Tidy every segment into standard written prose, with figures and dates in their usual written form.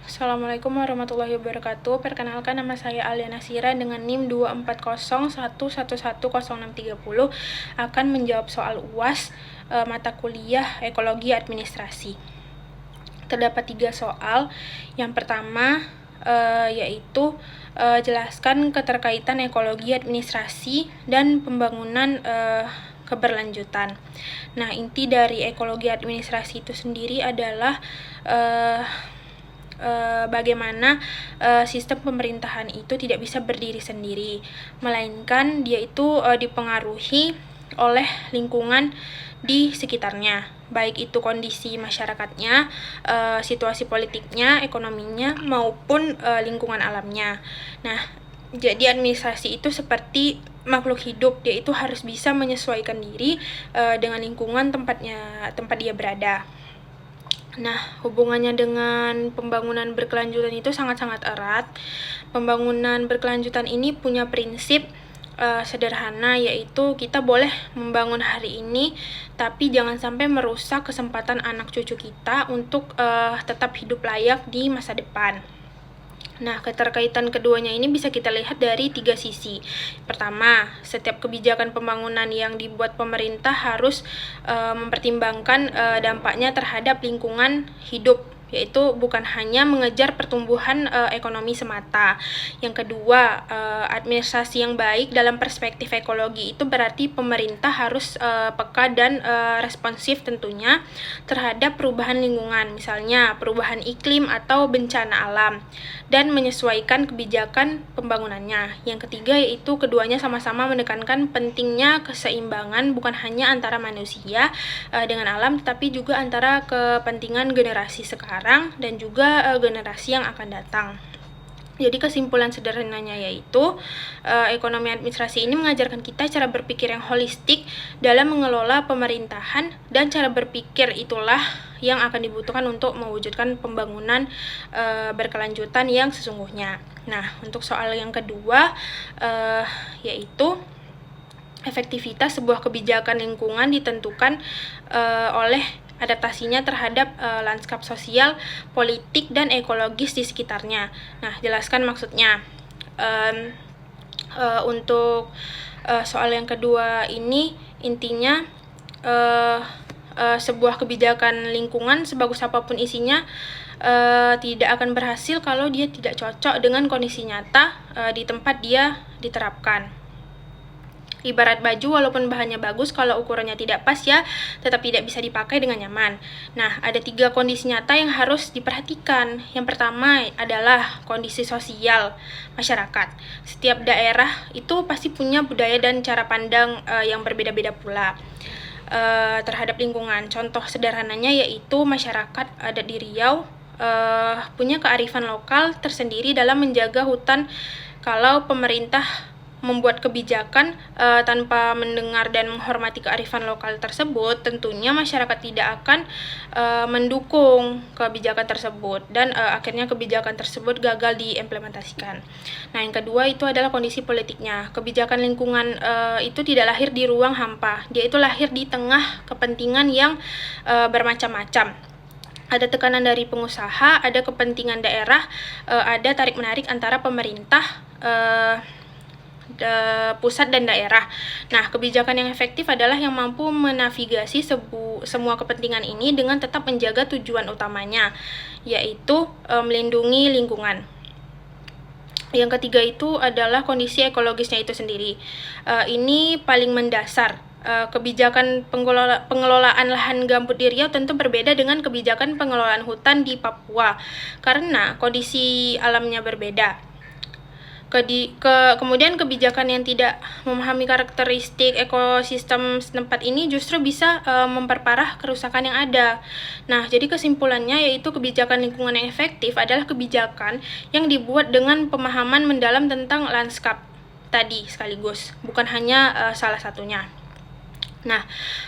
Assalamualaikum warahmatullahi wabarakatuh. Perkenalkan, nama saya Alia Nasira dengan NIM 24011110630 akan menjawab soal UAS mata kuliah Ekologi Administrasi. Terdapat 3 soal. Yang pertama yaitu jelaskan keterkaitan ekologi administrasi dan pembangunan keberlanjutan. Nah, inti dari ekologi administrasi itu sendiri adalah bagaimana sistem pemerintahan itu tidak bisa berdiri sendiri, melainkan dia itu dipengaruhi oleh lingkungan di sekitarnya, baik itu kondisi masyarakatnya, situasi politiknya, ekonominya, maupun lingkungan alamnya. Nah, jadi administrasi itu seperti makhluk hidup, dia itu harus bisa menyesuaikan diri dengan lingkungan tempat dia berada. Nah, hubungannya dengan pembangunan berkelanjutan itu sangat-sangat erat. Pembangunan berkelanjutan ini punya prinsip sederhana, yaitu kita boleh membangun hari ini, tapi jangan sampai merusak kesempatan anak cucu kita untuk tetap hidup layak di masa depan. Nah, keterkaitan keduanya ini bisa kita lihat dari 3 sisi. Pertama, setiap kebijakan pembangunan yang dibuat pemerintah harus mempertimbangkan dampaknya terhadap lingkungan hidup, yaitu bukan hanya mengejar pertumbuhan ekonomi semata. Yang kedua, administrasi yang baik dalam perspektif ekologi itu berarti pemerintah harus peka dan responsif tentunya terhadap perubahan lingkungan, misalnya perubahan iklim atau bencana alam, dan menyesuaikan kebijakan pembangunannya. Yang ketiga yaitu keduanya sama-sama menekankan pentingnya keseimbangan bukan hanya antara manusia dengan alam, tetapi juga antara kepentingan generasi sekarang dan juga generasi yang akan datang. Jadi kesimpulan sederhananya yaitu ekonomi administrasi ini mengajarkan kita cara berpikir yang holistik dalam mengelola pemerintahan, dan cara berpikir itulah yang akan dibutuhkan untuk mewujudkan pembangunan berkelanjutan yang sesungguhnya. Nah, untuk soal yang kedua yaitu efektivitas sebuah kebijakan lingkungan ditentukan oleh adaptasinya terhadap lanskap sosial, politik, dan ekologis di sekitarnya. Nah, jelaskan maksudnya. Untuk soal yang kedua ini intinya sebuah kebijakan lingkungan sebagus apapun isinya tidak akan berhasil kalau dia tidak cocok dengan kondisi nyata di tempat dia diterapkan. Ibarat baju, walaupun bahannya bagus, kalau ukurannya tidak pas ya tetap tidak bisa dipakai dengan nyaman. Nah, ada 3 kondisi nyata yang harus diperhatikan. Yang pertama adalah kondisi sosial masyarakat. Setiap daerah itu pasti punya budaya dan cara pandang yang berbeda-beda pula terhadap lingkungan. Contoh sederhananya yaitu masyarakat adat di Riau punya kearifan lokal tersendiri dalam menjaga hutan. Kalau pemerintah membuat kebijakan tanpa mendengar dan menghormati kearifan lokal tersebut, tentunya masyarakat tidak akan mendukung kebijakan tersebut, dan akhirnya kebijakan tersebut gagal diimplementasikan. Nah, yang kedua itu adalah kondisi politiknya. Kebijakan lingkungan itu tidak lahir di ruang hampa, dia itu lahir di tengah kepentingan yang bermacam-macam. Ada tekanan dari pengusaha, ada kepentingan daerah, ada tarik-menarik antara pemerintah, pusat dan daerah. Nah, kebijakan yang efektif adalah yang mampu menavigasi semua kepentingan ini dengan tetap menjaga tujuan utamanya, yaitu melindungi lingkungan. Yang ketiga itu adalah kondisi ekologisnya itu sendiri. Ini paling mendasar. Kebijakan pengelolaan lahan gambut di Riau tentu berbeda dengan kebijakan pengelolaan hutan di Papua karena kondisi alamnya berbeda. Kemudian kebijakan yang tidak memahami karakteristik ekosistem setempat ini justru bisa memperparah kerusakan yang ada. Nah, jadi kesimpulannya yaitu kebijakan lingkungan yang efektif adalah kebijakan yang dibuat dengan pemahaman mendalam tentang lanskap tadi sekaligus, bukan hanya salah satunya. Nah,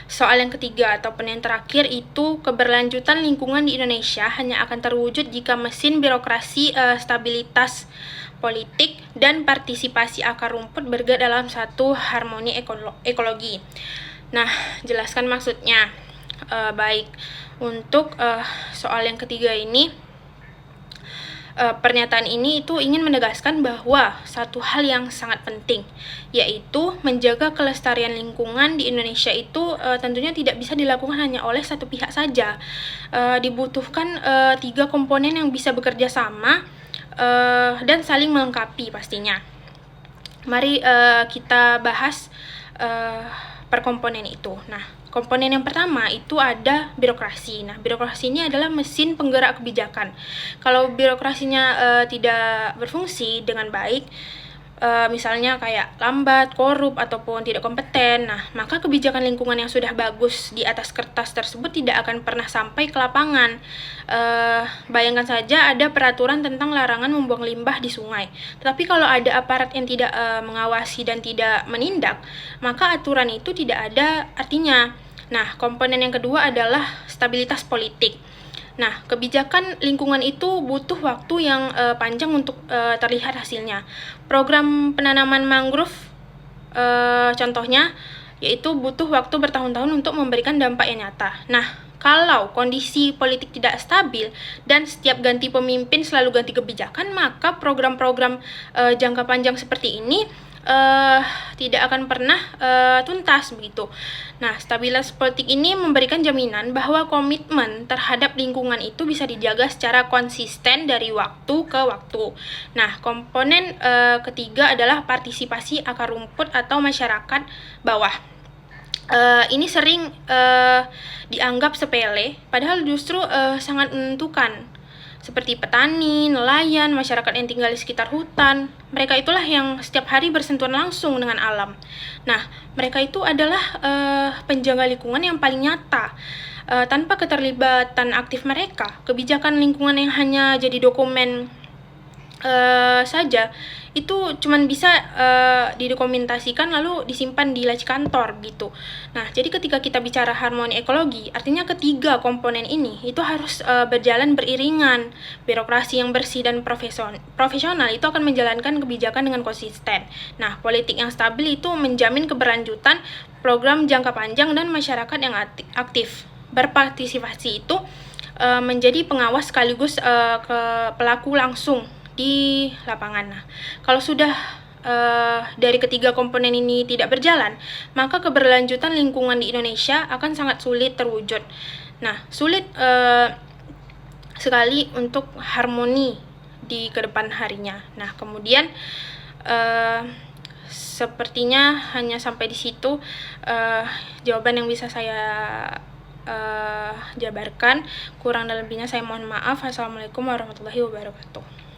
soal yang ketiga ataupun yang terakhir itu keberlanjutan lingkungan di Indonesia hanya akan terwujud jika mesin birokrasi, stabilitas politik, dan partisipasi akar rumput bergerak dalam satu harmoni ekologi. Nah, jelaskan maksudnya. Baik, untuk soal yang ketiga ini Pernyataan ini itu ingin menegaskan bahwa satu hal yang sangat penting, yaitu menjaga kelestarian lingkungan di Indonesia itu tentunya tidak bisa dilakukan hanya oleh satu pihak saja. Dibutuhkan 3 komponen yang bisa bekerja sama dan saling melengkapi pastinya. Mari kita bahas per komponen itu. Nah, komponen yang pertama itu ada birokrasi. Nah, birokrasi ini adalah mesin penggerak kebijakan. Kalau birokrasinya tidak berfungsi dengan baik, misalnya kayak lambat, korup, ataupun tidak kompeten, nah maka kebijakan lingkungan yang sudah bagus di atas kertas tersebut tidak akan pernah sampai ke lapangan. Bayangkan saja ada peraturan tentang larangan membuang limbah di sungai, tetapi kalau ada aparat yang tidak mengawasi dan tidak menindak, maka aturan itu tidak ada artinya. Nah, komponen yang kedua adalah stabilitas politik. Nah, kebijakan lingkungan itu butuh waktu yang panjang untuk terlihat hasilnya. Program penanaman mangrove contohnya yaitu butuh waktu bertahun-tahun untuk memberikan dampak yang nyata. Nah, kalau kondisi politik tidak stabil dan setiap ganti pemimpin selalu ganti kebijakan, maka program-program jangka panjang seperti ini tidak akan pernah tuntas begitu. Nah, stabilitas politik ini memberikan jaminan bahwa komitmen terhadap lingkungan itu bisa dijaga secara konsisten dari waktu ke waktu. Nah, komponen ketiga adalah partisipasi akar rumput atau masyarakat bawah. Ini sering dianggap sepele, padahal justru sangat menentukan. Seperti petani, nelayan, masyarakat yang tinggal di sekitar hutan. Mereka itulah yang setiap hari bersentuhan langsung dengan alam. Nah, mereka itu adalah penjaga lingkungan yang paling nyata. Tanpa keterlibatan aktif mereka, kebijakan lingkungan yang hanya jadi dokumen saja itu cuman bisa didokumentasikan lalu disimpan di laci kantor gitu. Nah, jadi ketika kita bicara harmoni ekologi, artinya ketiga komponen ini itu harus berjalan beriringan. Birokrasi yang bersih dan profesional itu akan menjalankan kebijakan dengan konsisten. Nah, politik yang stabil itu menjamin keberlanjutan program jangka panjang dan masyarakat yang aktif. Berpartisipasi itu menjadi pengawas sekaligus ke pelaku langsung di lapangan. Nah, kalau sudah dari ketiga komponen ini tidak berjalan, maka keberlanjutan lingkungan di Indonesia akan sangat sulit terwujud. Nah, sulit sekali untuk harmoni di kedepan harinya. Nah, kemudian sepertinya hanya sampai di situ jawaban yang bisa saya jabarkan. Kurang dan lebihnya saya mohon maaf. Assalamualaikum warahmatullahi wabarakatuh.